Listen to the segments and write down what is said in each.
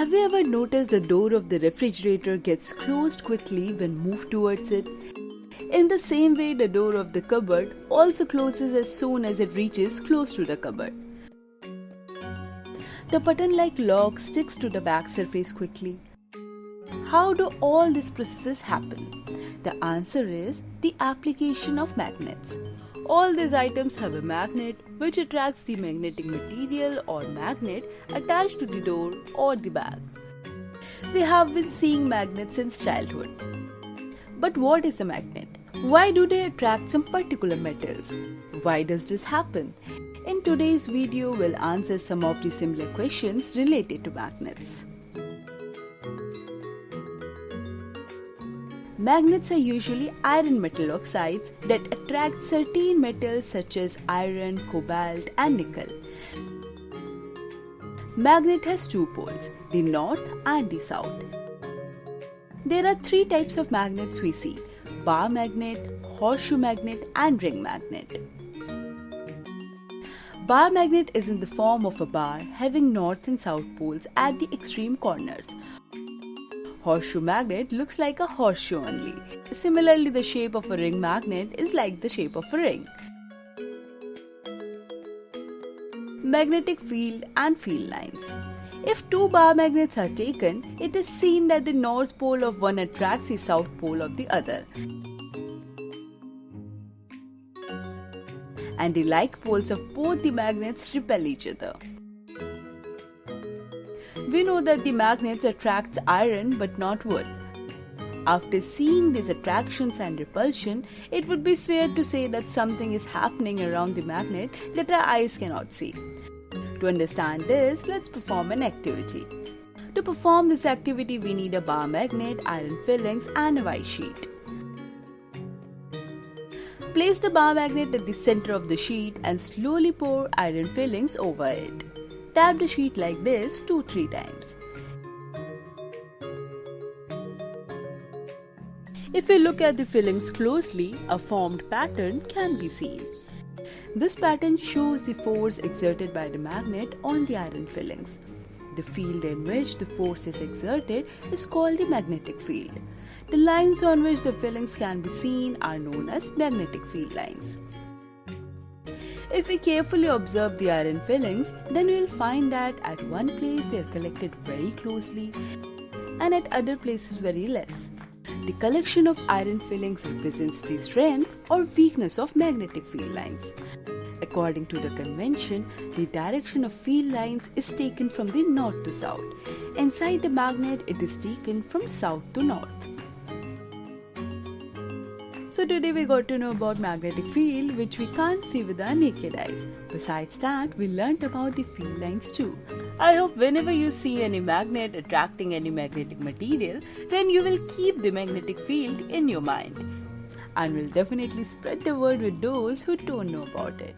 Have you ever noticed the door of the refrigerator gets closed quickly when moved towards it? In the same way, the door of the cupboard also closes as soon as it reaches close to the cupboard. The button-like lock sticks to the back surface quickly. How do all these processes happen? The answer is the application of magnets. All these items have a magnet which attracts the magnetic material or magnet attached to the door or the bag. We have been seeing magnets since childhood. But what is a magnet? Why do they attract some particular metals? Why does this happen? In today's video, we'll answer some of the similar questions related to magnets. Magnets are usually iron metal oxides that attract certain metals such as iron, cobalt, and nickel. Magnet has two poles, the north and the south. There are three types of magnets we see: bar magnet, horseshoe magnet, and ring magnet. Bar magnet is in the form of a bar having north and south poles at the extreme corners. Horseshoe magnet looks like a horseshoe only. Similarly, the shape of a ring magnet is like the shape of a ring. Magnetic field and field lines. If two bar magnets are taken, it is seen that the north pole of one attracts the south pole of the other, and the like poles of both the magnets repel each other. We know that the magnets attracts iron but not wood. After seeing these attractions and repulsion, it would be fair to say that something is happening around the magnet that our eyes cannot see. To understand this, let's perform an activity. To perform this activity, we need a bar magnet, iron fillings, and a white sheet. Place the bar magnet at the center of the sheet and slowly pour iron fillings over it. Tap the sheet like this 2-3 times. If we look at the fillings closely, a formed pattern can be seen. This pattern shows the force exerted by the magnet on the iron fillings. The field in which the force is exerted is called the magnetic field. The lines on which the fillings can be seen are known as magnetic field lines. If we carefully observe the iron fillings, then we will find that at one place they are collected very closely and at other places very less. The collection of iron fillings represents the strength or weakness of magnetic field lines. According to the convention, the direction of field lines is taken from the north to south. Inside the magnet, it is taken from south to north. So today we got to know about magnetic field, which we can't see with our naked eyes. Besides that, we learnt about the field lines too. I hope whenever you see any magnet attracting any magnetic material, then you will keep the magnetic field in your mind. And will definitely spread the word with those who don't know about it.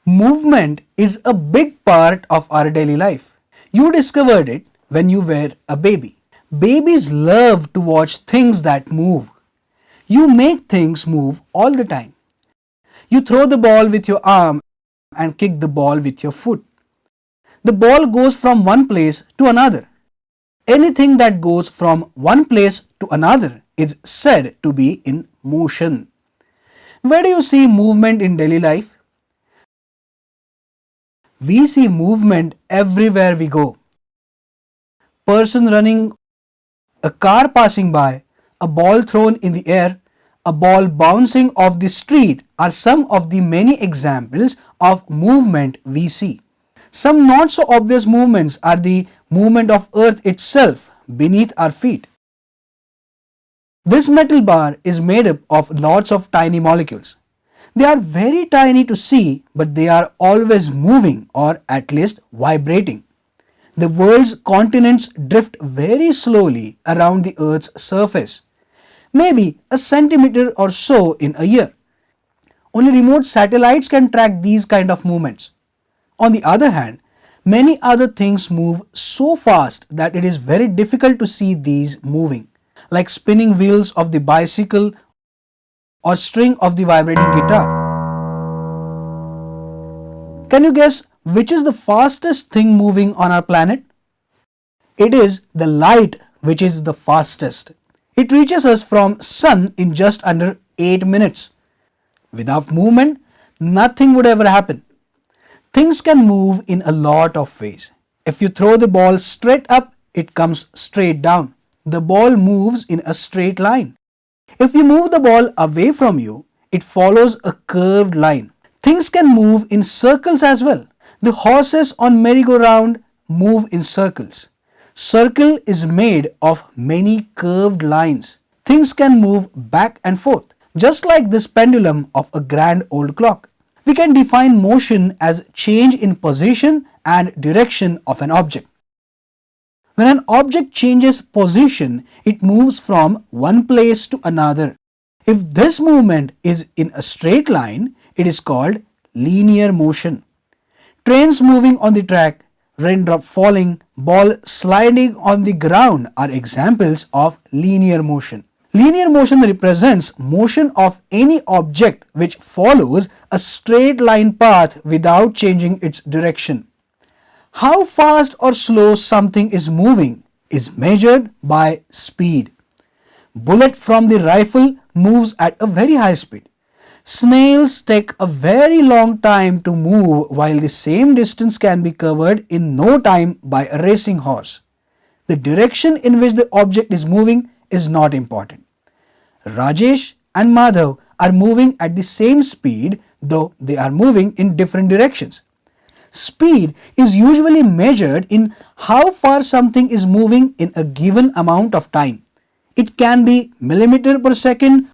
Movement is a big part of our daily life. You discovered it when you were a baby. Babies love to watch things that move. You make things move all the time. You throw the ball with your arm and kick the ball with your foot. The ball goes from one place to another. Anything that goes from one place to another is said to be in motion. Where do you see movement in daily life? We see movement everywhere we go. Person running, a car passing by, a ball thrown in the air, a ball bouncing off the street are some of the many examples of movement we see. Some not so obvious movements are the movement of earth itself beneath our feet. This metal bar is made up of lots of tiny molecules. They are very tiny to see, but they are always moving or at least vibrating. The world's continents drift very slowly around the Earth's surface, maybe a centimeter or so in a year. Only remote satellites can track these kind of movements. On the other hand, many other things move so fast that it is very difficult to see these moving, like spinning wheels of the bicycle or string of the vibrating guitar. Can you guess which is the fastest thing moving on our planet? It is the light which is the fastest. It reaches us from sun in just under 8 minutes. Without movement, nothing would ever happen. Things can move in a lot of ways. If you throw the ball straight up, it comes straight down. The ball moves in a straight line. If you move the ball away from you, it follows a curved line. Things can move in circles as well. The horses on merry-go-round move in circles. Circle is made of many curved lines. Things can move back and forth, just like this pendulum of a grand old clock. We can define motion as change in position and direction of an object. When an object changes position, it moves from one place to another. If this movement is in a straight line, it is called linear motion. Trains moving on the track, raindrop falling, ball sliding on the ground are examples of linear motion. Linear motion represents motion of any object which follows a straight line path without changing its direction. How fast or slow something is moving is measured by speed. Bullet from the rifle moves at a very high speed. Snails take a very long time to move, while the same distance can be covered in no time by a racing horse. The direction in which the object is moving is not important. Rajesh and Madhav are moving at the same speed, though they are moving in different directions. Speed is usually measured in how far something is moving in a given amount of time. It can be millimeter per second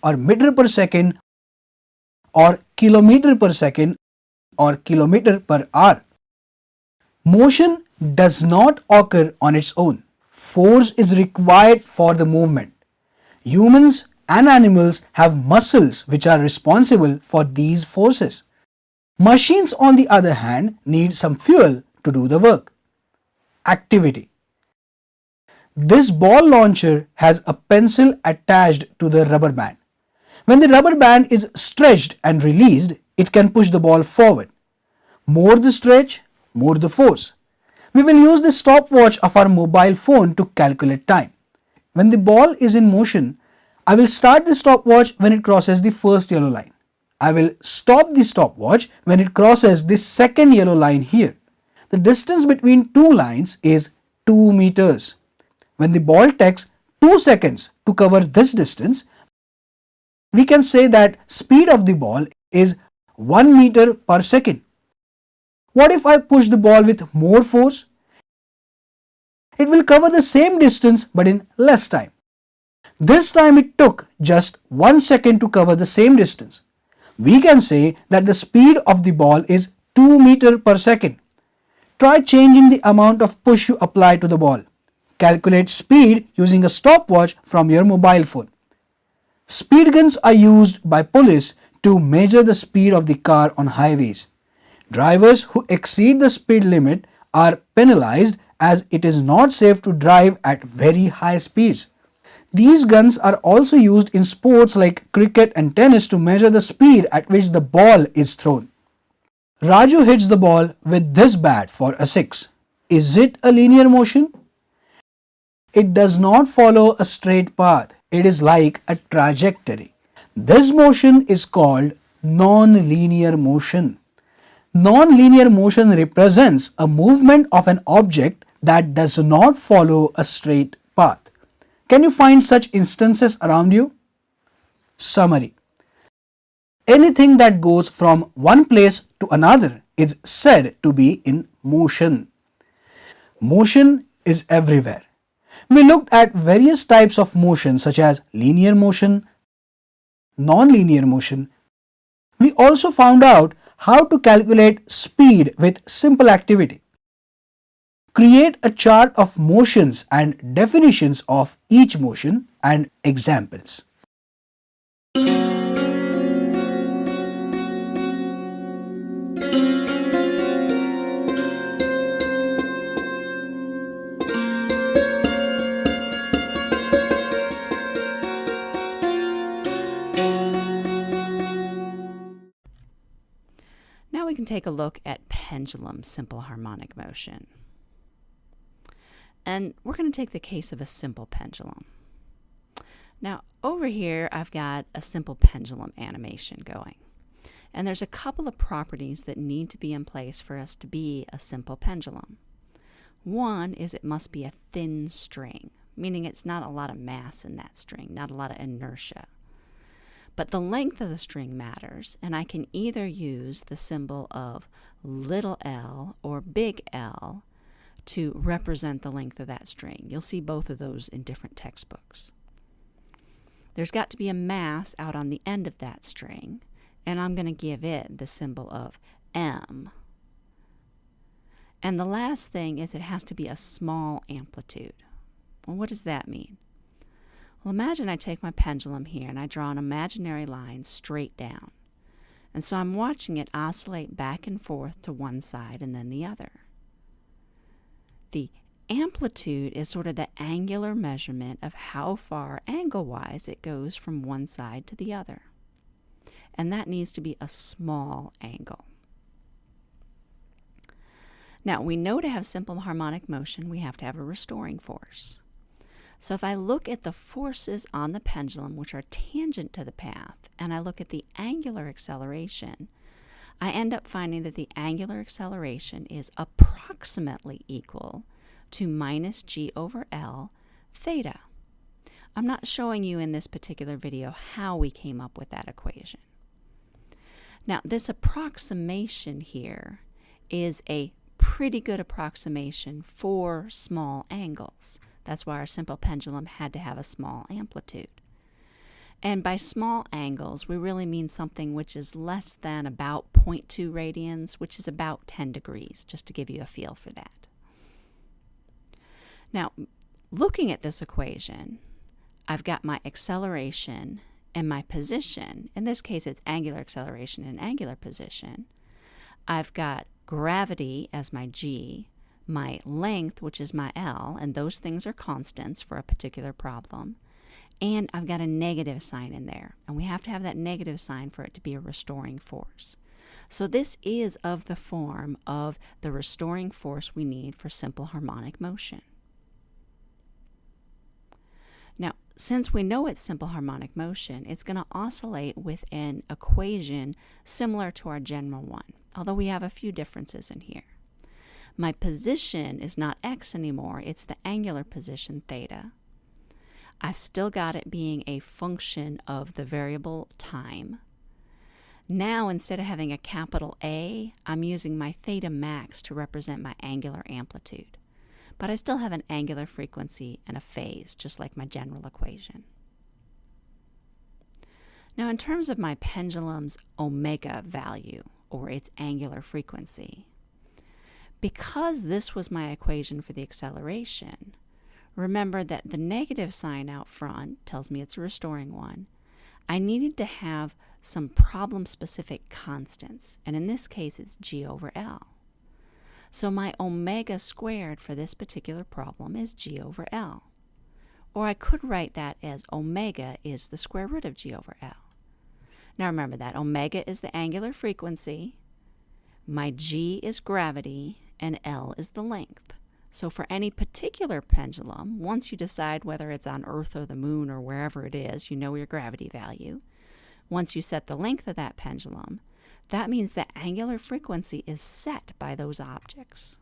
or meter per second or kilometer per second or kilometer per hour. Motion does not occur on its own. Force is required for the movement. Humans and animals have muscles which are responsible for these forces. Machines, on the other hand, need some fuel to do the work. Activity. This ball launcher has a pencil attached to the rubber band. When the rubber band is stretched and released, it can push the ball forward. More the stretch, more the force. We will use the stopwatch of our mobile phone to calculate time. When the ball is in motion, I will start the stopwatch when it crosses the first yellow line. I will stop the stopwatch when it crosses the second yellow line here. The distance between two lines is 2 meters. When the ball takes 2 seconds to cover this distance, we can say that speed of the ball is 1 meter per second. What if I push the ball with more force? It will cover the same distance but in less time. This time it took just 1 second to cover the same distance. We can say that the speed of the ball is 2 meters per second. Try changing the amount of push you apply to the ball. Calculate speed using a stopwatch from your mobile phone. Speed guns are used by police to measure the speed of the car on highways. Drivers who exceed the speed limit are penalized as it is not safe to drive at very high speeds. These guns are also used in sports like cricket and tennis to measure the speed at which the ball is thrown. Raju hits the ball with this bat for a 6. Is it a linear motion? It does not follow a straight path. It is like a trajectory. This motion is called non-linear motion. Non-linear motion represents a movement of an object that does not follow a straight path. Can you find such instances around you? Summary. Anything that goes from one place to another is said to be in motion. Motion is everywhere. We looked at various types of motion such as linear motion, nonlinear motion. We also found out how to calculate speed with simple activity. Create a chart of motions and definitions of each motion and examples. Now we can take a look at pendulum simple harmonic motion. And we're going to take the case of a simple pendulum. Now over here I've got a simple pendulum animation going. And there's a couple of properties that need to be in place for us to be a simple pendulum. One is it must be a thin string, meaning it's not a lot of mass in that string, not a lot of inertia. But the length of the string matters, and I can either use the symbol of little l or big L to represent the length of that string. You'll see both of those in different textbooks. There's got to be a mass out on the end of that string, and I'm going to give it the symbol of M. And the last thing is it has to be a small amplitude. Well, what does that mean? Well, imagine I take my pendulum here and I draw an imaginary line straight down. And so I'm watching it oscillate back and forth to one side and then the other. The amplitude is sort of the angular measurement of how far angle-wise it goes from one side to the other. And that needs to be a small angle. Now, we know to have simple harmonic motion, we have to have a restoring force. So if I look at the forces on the pendulum, which are tangent to the path, and I look at the angular acceleration, I end up finding that the angular acceleration is approximately equal to minus g over L theta. I'm not showing you in this particular video how we came up with that equation. Now, this approximation here is a pretty good approximation for small angles. That's why our simple pendulum had to have a small amplitude. And by small angles, we really mean something which is less than about 0.2 radians, which is about 10 degrees, just to give you a feel for that. Now, looking at this equation, I've got my acceleration and my position. In this case, it's angular acceleration and angular position. I've got gravity as my g, my length, which is my L, and those things are constants for a particular problem. And I've got a negative sign in there, and we have to have that negative sign for it to be a restoring force. So this is of the form of the restoring force we need for simple harmonic motion. Now, since we know it's simple harmonic motion, it's going to oscillate with an equation similar to our general one, although we have a few differences in here. My position is not x anymore, it's the angular position theta. I've still got it being a function of the variable time. Now, instead of having a capital A, I'm using my theta max to represent my angular amplitude. But I still have an angular frequency and a phase, just like my general equation. Now, in terms of my pendulum's omega value, or its angular frequency, because this was my equation for the acceleration, remember that the negative sign out front tells me it's a restoring one. I needed to have some problem-specific constants, and in this case it's g over L. So my omega squared for this particular problem is g over L. Or I could write that as omega is the square root of g over L. Now remember that omega is the angular frequency, my g is gravity, and L is the length. So for any particular pendulum, once you decide whether it's on Earth or the moon or wherever it is, you know your gravity value. Once you set the length of that pendulum, that means the angular frequency is set by those objects.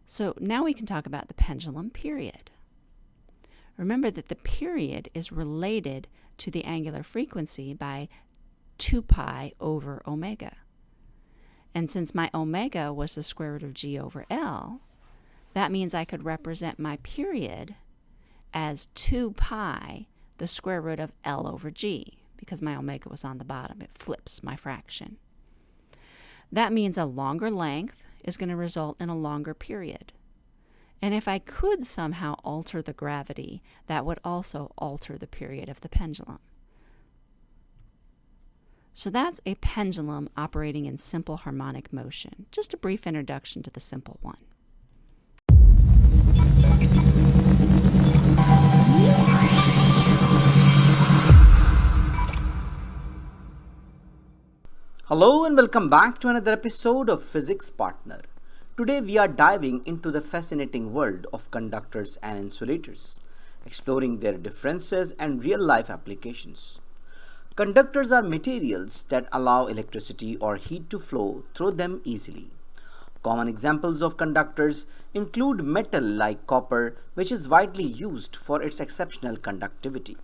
So now we can talk about the pendulum period. Remember that the period is related to the angular frequency by 2 pi over omega. And since my omega was the square root of g over L, that means I could represent my period as 2 pi the square root of L over G. Because my omega was on the bottom, it flips my fraction. That means a longer length is going to result in a longer period. And if I could somehow alter the gravity, that would also alter the period of the pendulum. So that's a pendulum operating in simple harmonic motion. Just a brief introduction to the simple one. Hello and welcome back to another episode of Physics Partner. Today we are diving into the fascinating world of conductors and insulators, exploring their differences and real-life applications. Conductors are materials that allow electricity or heat to flow through them easily. Common examples of conductors include metal like copper, which is widely used for its exceptional conductivity.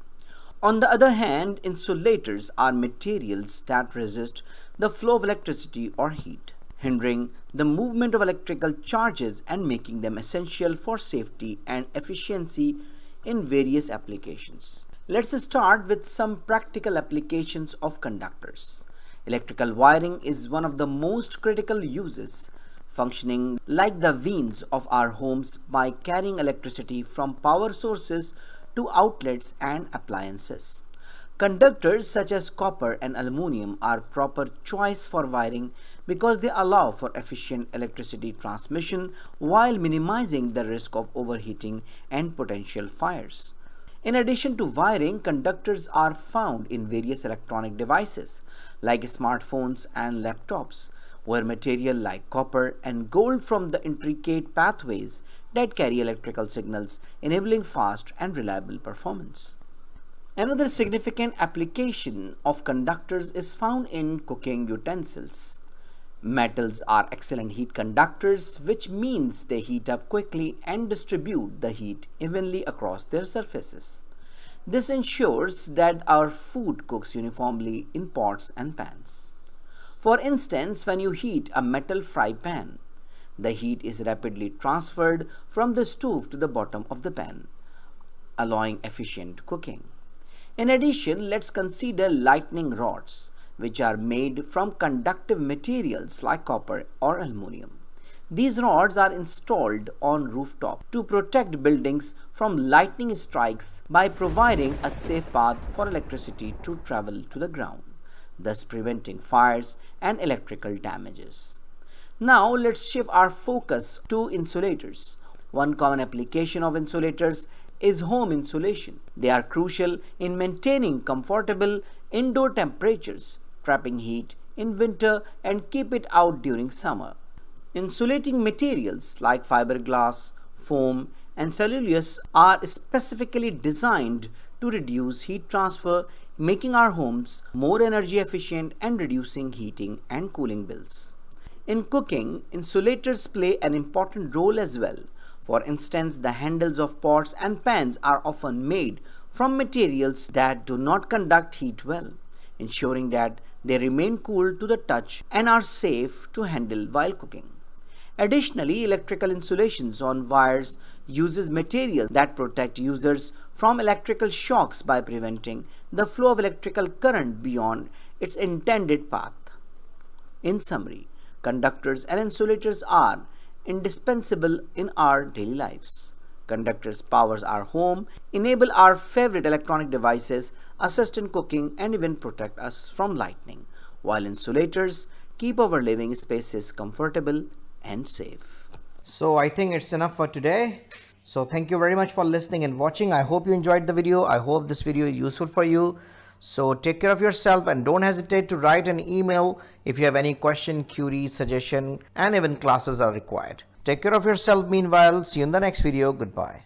On the other hand, insulators are materials that resist the flow of electricity or heat, hindering the movement of electrical charges and making them essential for safety and efficiency in various applications. Let's start with some practical applications of conductors. Electrical wiring is one of the most critical uses, functioning like the veins of our homes by carrying electricity from power sources to outlets and appliances. Conductors such as copper and aluminum are proper choice for wiring because they allow for efficient electricity transmission while minimizing the risk of overheating and potential fires. In addition to wiring, conductors are found in various electronic devices like smartphones and laptops, where material like copper and gold form the intricate pathways that carry electrical signals, enabling fast and reliable performance. Another significant application of conductors is found in cooking utensils. Metals are excellent heat conductors, which means they heat up quickly and distribute the heat evenly across their surfaces. This ensures that our food cooks uniformly in pots and pans. For instance, when you heat a metal fry pan, the heat is rapidly transferred from the stove to the bottom of the pan, allowing efficient cooking. In addition, let's consider lightning rods, which are made from conductive materials like copper or aluminum. These rods are installed on rooftops to protect buildings from lightning strikes by providing a safe path for electricity to travel to the ground, thus preventing fires and electrical damages. Now let's shift our focus to insulators. One common application of insulators is home insulation. They are crucial in maintaining comfortable indoor temperatures, trapping heat in winter and keep it out during summer. Insulating materials like fiberglass, foam, and cellulose are specifically designed to reduce heat transfer, making our homes more energy efficient and reducing heating and cooling bills. In cooking, insulators play an important role as well. For instance, the handles of pots and pans are often made from materials that do not conduct heat well, ensuring that they remain cool to the touch and are safe to handle while cooking. Additionally, electrical insulations on wires uses materials that protect users from electrical shocks by preventing the flow of electrical current beyond its intended path. In summary, conductors and insulators are indispensable in our daily lives. Conductors powers our home, enable our favorite electronic devices, assist in cooking, and even protect us from lightning, while insulators keep our living spaces comfortable and safe. So I think it's enough for today. So thank you very much for listening and watching. I hope you enjoyed the video. I hope this video is useful for you. So take care of yourself and don't hesitate to write an email if you have any question, query, suggestion, and even classes are required. Take care of yourself meanwhile. See you in the next video. Goodbye.